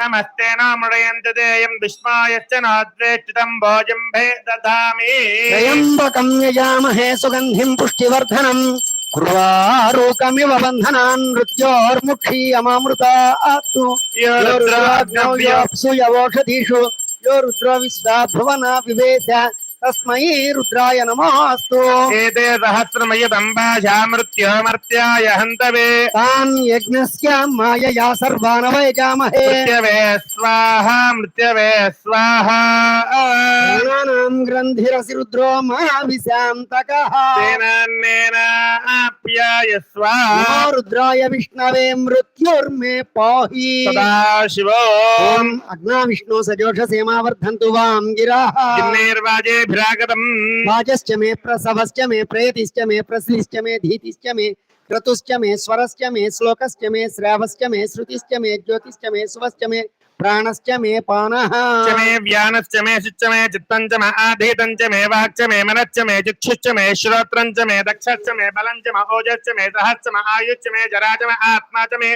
नमस्तेन मुडयन्तु देयं विस्मायश्च नाद्वेष्टितं भोजं भे दधामि त्र्यम्बकं यजामहे सुगन्धिं पुष्टिवर्धनम् उर्वारुकमिव बन्धनान् मृत्योर्मुक्षीयमामृतात् यो यो रुद्राग्नौ रुद्राग्नव्यो योऽप्सु यवोषधीषु यो रुद्रो विश्वाभुवना विवेश तस्मै रुद्राय नमोऽस्तु। एते सहस्रमयदम्बाशा मृत्योमर्त्याय हन्तवे तान् यज्ञस्य मायया सर्वान् वयजामहे। मृत्यवे स्वाहा मृत्यवे स्वाहा प्राणानां ग्रन्थिरसि रुद्रो महाविशान्तकः तेनान्नेन आप्याय स्वाहा नमो रुद्राय विष्णवे मृत्युर्मे पाहि सदाशिवो ओम अग्ना विष्णु सजोष सेमावर्धन्तु वां गिराः गिन्नेर्वाजेभिरागतम् वाजश्च मे प्रसवश्च मे प्रेतिश्च मे प्रस्लिश्च मे धीतिश्च मे क्रतुश्च मे स्वरश्च मे श्लोकश्च मे श्रावश्च मे श्रुतिश्च मे ज्योतिश्च मे सुवश्च मे प्राणश्च मे पानः च मे व्यानश्च मे शुच्च मे चित्तं च मे आधीतं च मे वाक्च मे मनश्च मे चक्षुश्च मे श्रोत्रं च मे दक्षश्च मे बलं च मे ओजश्च मे सहश्च मे आयुश्च मे जरा च मे आत्मा च मे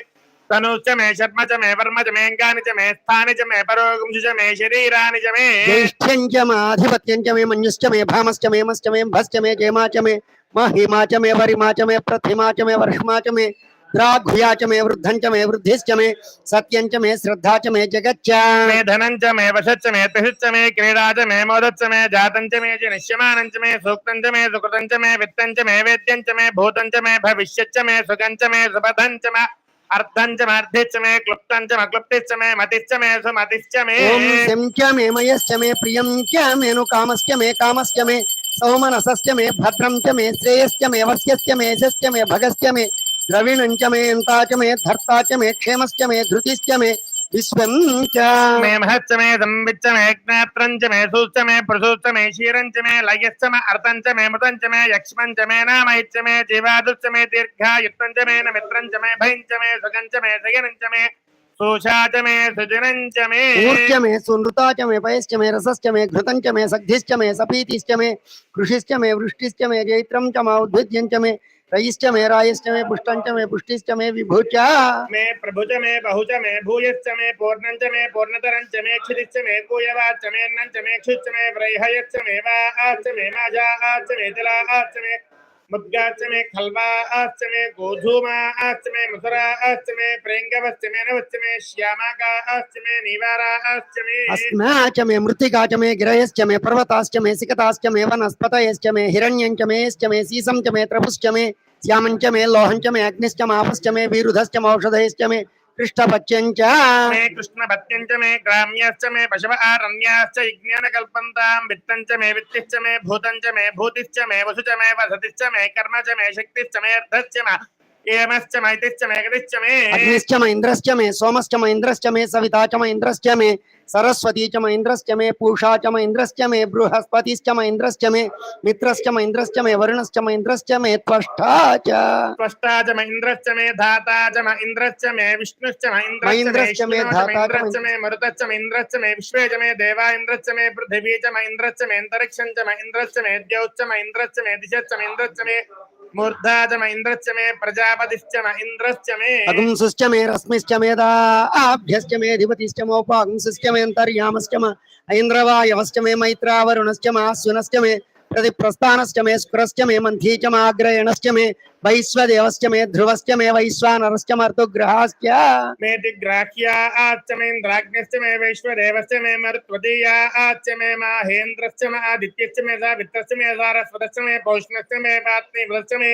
तनुश्च मे शर्म च मे वर्म च मे अंगानि च मे स्थानि च मे परोगंश च मे शरीरानि च मे ज्येष्ठ्यं च मे आधिपत्यं च मे मन्युश्च मे भामश्च मे मश्च मे भश्च मे जयमा च मे महिमा च मे वरिमा च मे प्रतिमा च मे वर्ष्मा च मे द्राघुया च मे वृद्धं च मे वृद्धिश्च मे सत्यं च मे श्रद्धा च मे जगच्च मे धनं च मे वशच्च मे तहिश्च मे क्रीडा च मे मोदच्च मे जातं च मे निश्यमानं च मे सूक्तं च मे सुकृतं च मे वित्तं च मे वेद्यं च मे भूतं च मे भविष्यच्च मे सुखं च मे सुपदं च मे अर्थं च मे अर्थिश्च मे क्लुप्तं च मे क्लुप्तिश्च मे मतिश्च मे सुमतिश्च मे ओम शं च मे मयश्च मे प्रियं च मे नु कामश्च मे सौमनसश्च मे भद्रं च मे श्रेयश्च मे वस्यश्च मे यशश्च मे भगश्च मे द्रविणं च मे अन्ता च मे धर्ता च मे क्षेमश्च मे धृतिश्च मे विश्वं च मे महच्च मे संविच्च मे ज्ञात्रं च मे सूच्च मे प्रसूच्च मे क्षीरं च मे लयश्च मे अर्थं च मे मृतं च मे यक्ष्मं च मे नामयच्च मे जीवादुश्च मे दीर्घायुक्तं च मे नमित्रं च मे भयं च मे सुखं च मे शयनं च मे सोषा च मे सुजनं च मे ऊर्च मे सुनृता च मे पयश्च मे रसश्च मे घृतं च मे सग्धिश्च मे सपीतिश्च मे कृषिश्च मे वृष्टिश्च मे जैत्रं च मे उद्भिद्यं च मे रयिश्च मे रायश्च मे पुष्टं च मे पुष्टिश्च मे विभुच मे प्रभुच मे बहुच मे भूयश्च मे पूर्णं च मे पूर्णतरं च मे क्षितिश्च मे कूयवाच्च मे अन्नं च मे क्षुच्च मे व्रैहयच्च मे वाच्च मे माजाच्च मे जलाच्च मे मुद्गाच्च मे खल्वाच्च मे गोधूमाच्च मे मधुराच्च मे प्रेङ्गवच्च मे नवच्च मे श्यामाकाच्च मे नीवाराच्च मे अस्मा च मे मृत्तिका च मे गिरयश्च मे पर्वताश्च मे सिकताश्च मे वनस्पतयश्च मे हिरण्यं च मेश्च मे सीसं च मे त्रपुश्च मे श्यामं च मे लोहं च मे अग्निश्च मे आपश्च मे वीरुधश्च मे औषधयश्च मे कृष्णपच्यं च मे कृष्णभत्यं च मे ग्राम्यश्च मे पशव आरण्याश्च यज्ञानकल्पन्तां वित्तं च मे वित्तिश्च मे भूतं च मे भूतिश्च मे वसु च मे वसतिश्च मे कर्म च मे शक्तिश्च मे अर्थश्च मे एमश्च मैतिश्च मे गतिश्च मे अग्निश्च मे इन्द्रश्च मे सोमश्च मे इन्द्रश्च मे सविता च मे इन्द्रश्च मे सरस्वती च मे इन्द्रश्च मे पूषा च मे इन्द्रश्च मे बृहस्पतिश्च मे इन्द्रश्च मे मित्रश्च मे इन्द्रश्च मे वरुणश्च मे इन्द्रश्च मे त्वष्टा च त्वष्टा च मे इन्द्रश्च मे धाता च मे इन्द्रश्च मे विष्णुश्च मे इन्द्रश्च मे महेन्द्रश्च मे विष्णो च मे धाता च इन्द्रश्च मे मरुतश्च मे इन्द्रश्च मे विश्वे च मे देवा इन्द्रश्च मे पृथिवी च मे इन्द्रश्च मे अन्तरिक्षं च मे इन्द्रश्च मे द्यौश्च मे इन्द्रश्च मे दिशश्च मे इन्द्रश्च मे मूर्धा च मे इन्द्रश्च मे प्रजापतिश्च मे इन्द्रश्च मे अगुंसुश्च मे रश्मिश्च मे दाभ्यश्च मे अधिपतिश्च मोपागुंसुश्च मे अन्तर्यामश्च मे ऐन्द्रवायवश्च मे मैत्रावरुणश्च मे आश्विनश्च मे प्रतिप्रस्थानश्च मे शुक्रश्च मे मन्थी च मे आग्रयणश्च मे वैश्वदेवश्च मे ध्रुवश्च मे वैश्वानरश्च मर्तुग्रहाश्च मे दिग्राह्या आच्च मे इन्द्राग्निश्च मे वैश्वदेवश्च मे मरुत्वदीया आच्च मे माहेन्द्रश्च मे आदित्यश्च मे सावित्रश्च मे सारस्वतश्च मे पौष्णश्च मे पात्नीव्रश्च मे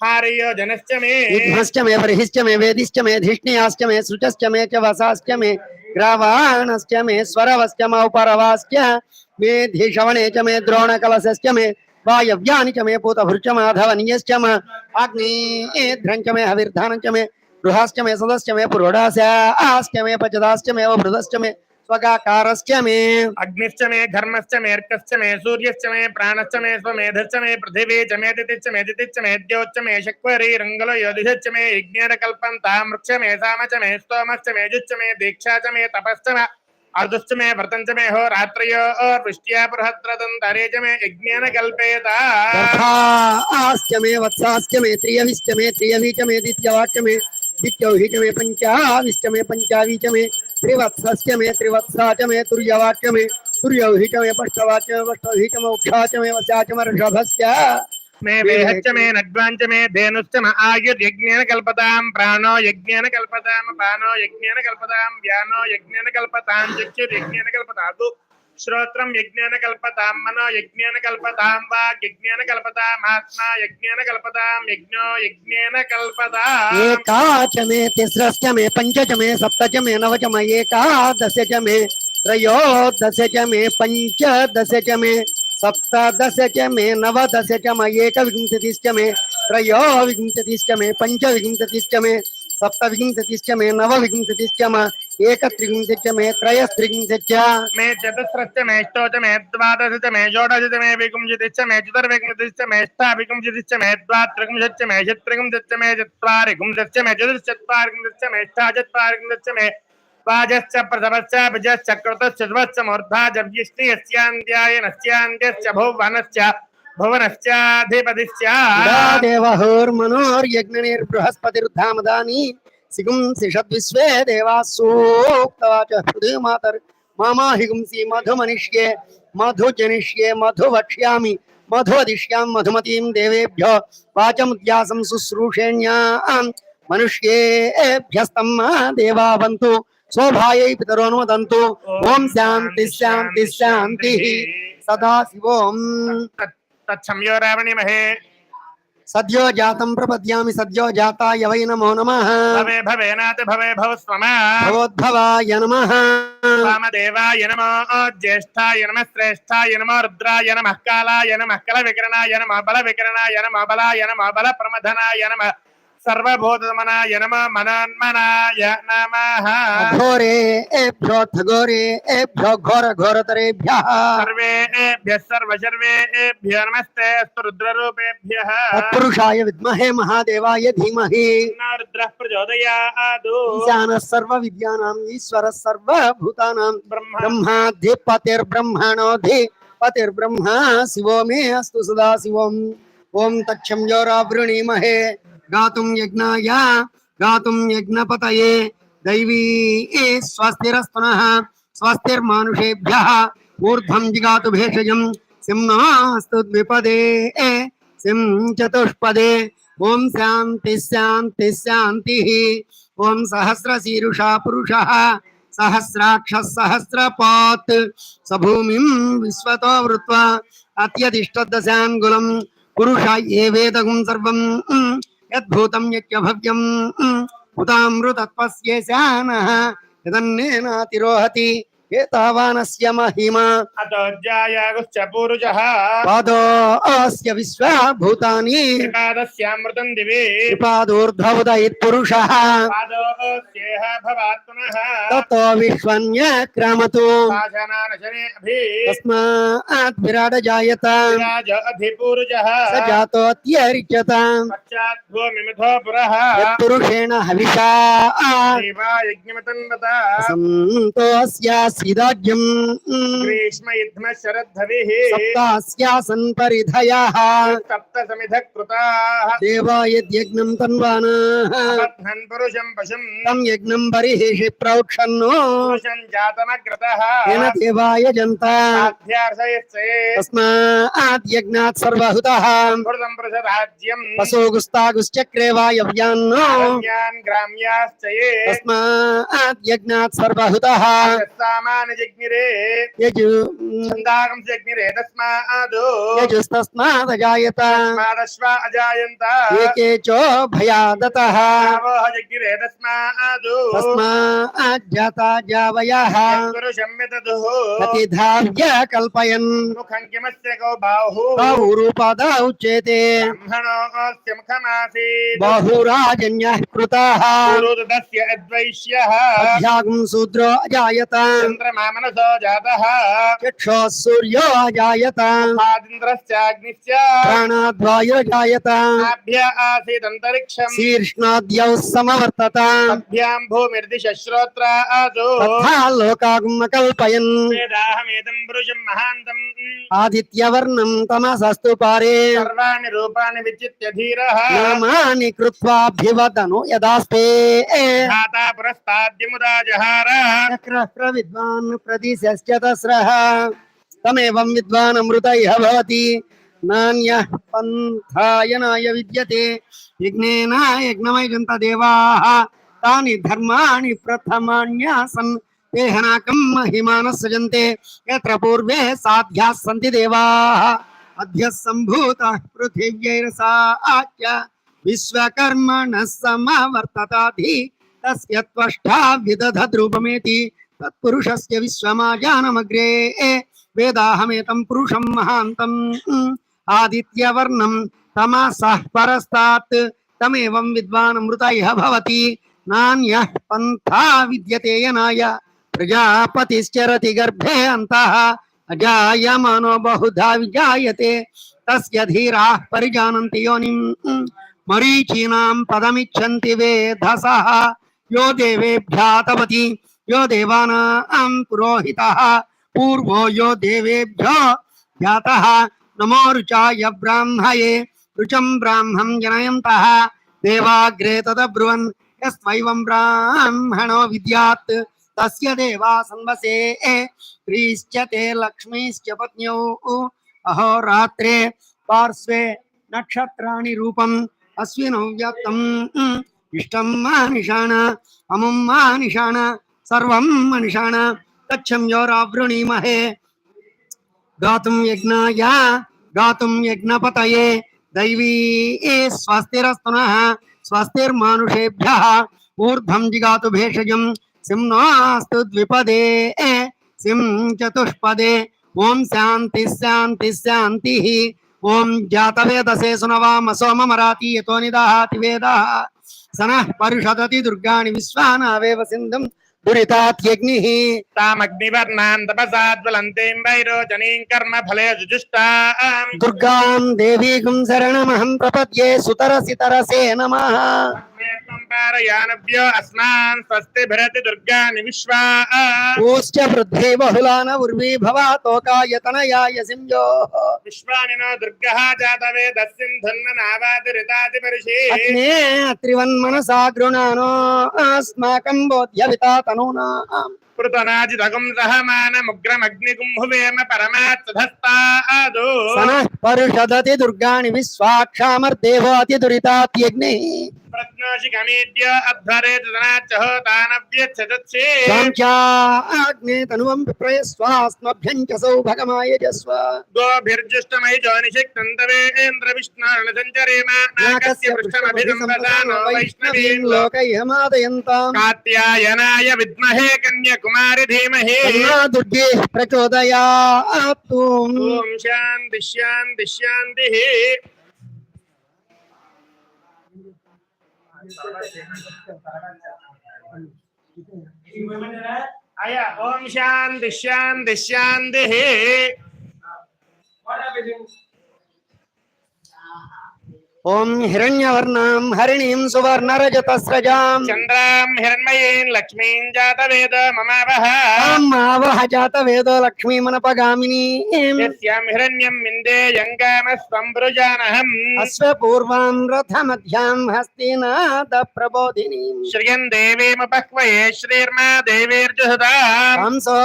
हार्यो जनश्च मे युग्मश्च मे बर्हिश्च मे वेदिश्च मे धिष्ण्याश्च मे सृचश्च मे च वसाश्च मे ग्रावाणश्च मे स्वरवश्च मे उपरवाश्च मे धीशवणे च मे द्रोणकलशश्च मे वायव्यानि च मे पूतभृच माधवनीयश्च मे अग्निध्रं च मे हविर्धानं च मे बृहाश्च मे सदश्च मे पुरोडास्याश्च मे पचदाश्च मे वभृतश्च मे स्वगाकारश्च मे अग्निश्च मे घर्मश्च मे अर्कश्च मे सूर्यश्च मे प्राणश्च मे स्वमेधश्च मे पृथिवी च मे दितिश्च मे दितिश्च मे द्योश्च मे शक्वरी रङ्गलो योधिश्च मे यज्ञानकल्पन्तां वृक्ष मे साम च मे स्तोमश्च मे जुश्च मे दीक्षा च मे तपश्च मे अर्धश्च मे व्रतं च मे होरात्रयो वृष्ट्या बृहद्रदन्तरे च मे यज्ञानकल्पेता गर्भाश्च मे वत्साश्च मे त्रियविश्च मे त्रियवी च मे दित्यवाच्च मे दित्यौहि च मे पञ्चाविश्च मे पञ्चावी च मे त्रिवत्सस्य मे त्रिवत्सा च मे तुर्यवाक्य मे तुर्यौहि च मे पष्टवाच्य मे पष्टौहि च मे उक्षा च मे वस्या च मे ऋषभस्य मे वेहच्च मे नड्वाञ्च मे धेनुश्च म आयुर्यज्ञेन कल्पतां प्राणो यज्ञेन कल्पतां पानो यज्ञेन कल्पतां व्यानो यज्ञेन कल्पतां चक्षुर्यज्ञेन कल्पतातु श्रोत्रं यज्ञेन कल्पतां मनो यज्ञेन कल्पतां वाक् यज्ञेन कल्पताम् आत्मा यज्ञेन कल्पतां यज्ञो यज्ञेन कल्पताम् एका च मे तिस्रश्च मे पञ्च च मे सप्त च मे नव च मे एकादश च मे त्रयोदश च मे पञ्चदश च मे सप्तदश च मे नवदश च मे एकविंशतिश्च मे त्रयोविंशतिश्च मे पञ्चविंशतिश्च मे सप्तविंशतिश्च मे नवविंशतिश्च मे एकत्रिंशतिश्च मे त्रयस्त्रिंशतिश्च मे चतुस्रश्च मे अष्टौ च मे द्वादश च मे षोडश च मे विंशतिश्च मे चतुर्विंशतिश्च मे अष्टाविंशतिश्च मे द्वात्रिंशच्च मे षट्त्रिंशच्च मे चत्वारिंशच्च मे चतुश्चत्वारिंशच्च मे अष्टाचत्वारिंशच्च मे वाजश्च प्रथमश्च भुजश्च कृतश्च ध्रुवश्च मूर्धाजव्यष्टियस्यान्द्यायनस्यान्द्यश्च भुवनश्च भुवनश्चाधिपतिश्च देवहोर्मनोर्यज्ञनिर्बृहस्पतिर्धामदानी सिगुंसि षद्विश्वे देवाः सूक्तवाच हृदय मातर मामाहिगुंसि मधुमनिष्ये मधुजनिष्ये मधुवक्ष्यामि मधुवदिष्यामि मधुमतीं देवेभ्यो वाचमुद्यासं शुश्रूषेण्यां मनुष्येभ्यस्तं देवा वन्तु स्वभायै पितरोऽनुमदन्तु ओम शांति शांति शांति सदा शिवोम तत्संयो रावणीमहे सद्यो जातं प्रपद्यामि सद्यो जाताय वै नमो नमः भवे भवेनाथ भवे भवस्वमा भवोद्भवाय नमः वामदेवाय नमो ज्येष्ठाय नमः श्रेष्ठाय नमो रुद्राय नमः कालाय नमः कलविकरणाय नमः बलविकरणाय नमः बलाय नमः बलप्रमथनाय नमः सर्वभूतमनाय नमः मनान्मनाय नमः घोरेभ्यो घोरेभ्यो घोर घोरतरेभ्यः सर्वेभ्यः सर्वशर्वेभ्यो नमस्ते अस्तु रुद्ररूपेभ्यः तत्पुरुषाय विद्महे महादेवाय धीमहि तन्नो रुद्रः प्रचोदयात् ईशानः सर्वविद्यानाम् ईश्वरः सर्वभूतानां ब्रह्माधिपतिर्ब्रह्मणोऽधिपतिर्ब्रह्मा शिवो मे अस्तु सदा शिवम् ॐ तच्छंयोरावृणीमहे गातुं यज्ञपतये दैवी स्वस्तिरस्तु नः स्वस्तिर्मानुषेभ्यः ऊर्ध्वं जिगातु भेषजं सिंहास्तु द्विपदे सिं चतुष्पदे ओम शांति शांति शांतिः ओम सहस्रशीरुषा पुरुषः सहस्राक्षः सहस्रपात् स भूमिं विश्वतो वृत्वा अत्यतिष्ठदशाङ्गुलं पुरुष एवेदगुं सर्वं यद्भूतं यज्ञभव्यं उतामृतत्वस्येशानः यदन्नेनातिरोहति एतावानस्य महिमा अतोऽध्यायागुश्च पूरुषः पादोऽस्य विश्वभूतानि पादस्यामृतं दिवि पादोर्ध्वोदयित्पुरुषः पादोऽस्येह भवात्मनः ततो विश्वन्यक्रमतु पाशनानशने अभि तस्मात् विराट जायत विराज अधिपूरुषः स जातोऽत्यरिच्यत पश्चाद्भूमिमिथो पुरः यत्पुरुषेण हविषा देवा यज्ञमतन्वता सन्तोऽस्यासीदाज्यम् ग्रीष्म युध्म शरद्धविः सप्तास्यासन् परिधयः सप्तसमिधः कृताः देवा यद्यज्ञं तन्वानाः अपध्नन् पुरुषं पशुं तं यज्ञं बर्हिषि प्रोक्षन्नो पुरुषं जातमग्रतः येन देवाय जनता साध्यार्षयस्ये तस्मात् यज्ञात् सर्वहुतः अमृतं पुरुषराज्यं पशुगुस्तागुश्चक्रे वायव्यान्नो ज्ञान् ग्राम्याश्च ये तस्मात् यज्ञात् सर्वहुतः सामान्यजज्ञिरे छन्दागं जज्ञिरे तस्मादो यजुस्तस्मादजायत तस्मादश्वा अजायन्त एके चोभयादतः आवोह जज्ञिरे तस्मादो तस्मात् जाता जावयः पुरुषं यतदुः प्रतिधाव्य कल्पयन् मुखं किमस्य गौ बाहुः बहुरूपदा उच्यते ब्रह्मणोऽस्य मुखमासीत् बहुराजन्यः कृताः पुरुदस्य अद्वैष्यः अभ्यागं शूद्रो अजायत चन्द्रमा मनसो जातः चक्षुः सूर्यो अजायत आदिन्द्रश्चाग्निश्च प्राणाद्वायो जायत आभ्य आसीदन्तरिक्षम् शीर्ष्णाद्यौ समवर्तत तद्भ्यां भूमिर्दिशश्रोत्रादो तथा लोकागम कल्पयन् वेदाहमेदं पुरुषं महान्तम् आदित्यवर्णं तमसस्तु पारे सर्वाणि रूपाणि विचित्य धीरः नामानि कृत्वाभिवदनु यदास्ते धाता पुरस्ताद्यमुदा जहार चक्रः विद्वान् प्रदिशश्च तस्रः तमेवं विद्वान् अमृत इह भवति नान्यः पन्थायनाय विद्यते यज्ञेन यज्ञमयजन्त देवाः तानि धर्माणि प्रथमान्यासन् तेहनाकं महिमानः सजन्ते यत्र पूर्वे साध्याः सन्ति देवाः अद्य सम्भूतः पृथिव्यैरसाच्च विश्वकर्मणः समवर्तताधि तस्य त्वष्टा विदधद्रूपमेति तत्पुरुषस्य विश्वमाजानमग्रे वेदाहमेतं पुरुषं महान्तम् आदित्यवर्णं तमसः परस्तात् तमेवं विद्वान् अमृत इह भवति नान्यः पन्था विद्यते यनाय प्रजापतिश्चरति गर्भे अन्तः अजायमानो बहुधा विजायते तस्य धीराः परिजानन्ति योनिम् मरीचीनां पदमिच्छन्ति वेधसः यो देवेभ्यः तपति यो देवानां पुरोहितः पूर्वो यो देवेभ्यो जातः नमो रुचाय ब्राह्मये रुचं ब्राह्मं जनयन्तः देवाग्रे तदब्रुवन् यस्त्वैवं ब्राह्मणो विद्यात् तस्य देवा संवसे स्त्रीश्च ते लक्ष्मीश्च पत्न्यौ अहोरात्रे पार्श्वे नक्षत्राणि रूपम् अश्विनौ व्यक्तम् इष्टं मानिषाण अमुं मानिषाण सर्वं मनिषाण तच्छं योरावृणीमहे गातुं यज्ञाय गातुं यज्ञपतये दैवी स्वस्तिरस्तु नः स्वस्तिर्मानुषेभ्यः ऊर्ध्वं जिगातु भेषजं सिंहास्तु द्विपदे सिं चतुष्पदे ओम शांति शांति शांतिः ओम जातवेदसे सुनवाम सोममराति यतो निदहाति वेदः सनः परिषदति दुर्गाणि विश्वानावेव सिन्धुं दुरितात्यग्निः तामग्निवर्णां तपसाद्वलन्तीं वैरोचनीं कर्मफले जुजुष्टाम् दुर्गां देवीं शरणमहं प्रपद्ये सुतरसि तरसे नमः त्वं पारयानभ्यो अस्मान् स्वस्ति भरति दुर्गाणि विश्वा ऊश्च वृद्धे बहुलान उर्वी भवातोकायतनयाय सिंजो विश्वानि नो दुर्गः जातवेदस्सिन्धुन्ननावातिरिताति परिषे अग्ने त्रिवन्मनसा गृणानो अस्माकं बोध्यविता तनूनाम् पृतनाजिदगुं सहमानमुग्रमग्निगुम्भुवेम परमात्तधस्तादो सनः परिषदति दुर्गाणि विश्वाक्षामर्देवो अतिदुरितात्यग्निः प्रज्ञोषिकमीड्य अध्वरे तदनाच्चहोतानव्यच्छदत्से स्वाञ्चाग्ने तनुवं विप्रयस्वास्मभ्यं च सौभगमायजस्व गोभिर्जुष्टमयि जोनिषिक्तन्तवेन्द्र विष्णुर्नसञ्चरेम नाकस्य पृष्ठमभिसम्पदानो वैष्णवीं लोकैहमादयन्ताम् कात्यायनाय विद्महे कन्याकुमारि धीमहि तन्नो दुर्गे प्रचोदयात् ॐ शान्ति शान्ति शान्तिः अय ॐ शान्ति शान्ति शान्तिः ओम हिरण्यवर्णां हरिणीं सुवर्णरजतस्रजां चन्द्रां हिरण्मयीं लक्ष्मीं जातवेद ममावह आवह जातवेदो लक्ष्मीमनपगामिनीं यस्यां हिरण्यं विन्दे यङ्गामस्त्वं वृजानहम् अश्व पूर्वां रथमध्यां हस्तिनादप्रबोधिनीं श्रियं देवीमुपह्वये श्रीर्मा देवीर्जुहुदा हंसो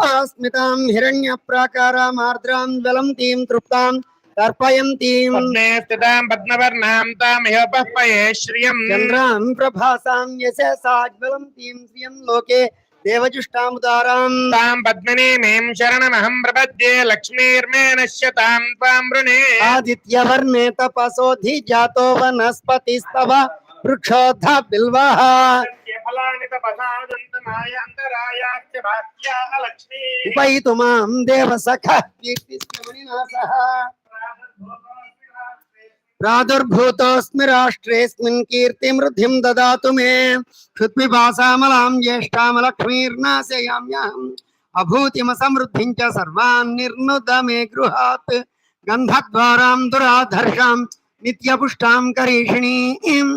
अस्मितां हिरण्यप्राकारामार्द्रां ज्वलन्तीं तृप्तां तर्पयन्तीं पद्मे स्थितां पद्मवर्णां तामिहोपह्वये श्रियं चन्द्रां प्रभासां यशसा ज्वलन्तीं श्रियं लोके देवजुष्टामुदारां तां पद्मिनीमीं शरणमहं प्रपद्ये लक्ष्मीर्मे नश्यतां त्वां वृणे आदित्यवर्णे तपसोऽधिजातो वनस्पतिस्तव वृक्षोऽध बिल्वः फलानि तपसादन्तमाय अन्तरायाश्च भाग्या लक्ष्मी उपैतु मां देवसखः कीर्तिस्मरणिना सह प्रादुर्भूतोऽस्मि राष्ट्रेऽस्मिन् कीर्तिमृद्धिं ददातु मे क्षुत्पिपासामलां ज्येष्ठां लक्ष्मीर्नाशयाम्यहम् అభూతిమ సమృద్ధిం చ సర్వాన్ నిర్నుద మే గృహాత్ గంధద్వారాం దురాధర్షాం నిత్యపుష్టాం కరీషిణీం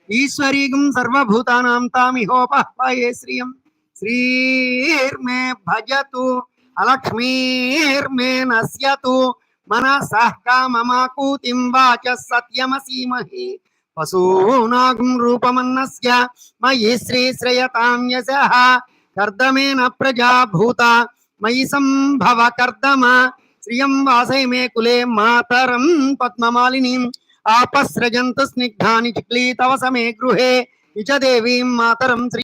ఈశ్వరీగం సర్వభూతానాం తామిహోపహ్వయే శ్రియం శ్రీర్మే భజతు అలక్ష్మీర్మే నశ్యతు మనసః కామమాకూతిం వాచ సత్యమసీమహి పశూనాగం రూపమన్నస్య మయి శ్రీశ్రయతాం యశః కర్దమేన ప్రజా భూత మయి సంభవ కర్దమ శ్రియం వాసై మే కులే మాతరం పద్మమాలినీం ఆపస్రజంతు స్నిగ్ధాని చిక్లీతవ సమే గృహే ఇచ దేవీం మాతరం శ్రీ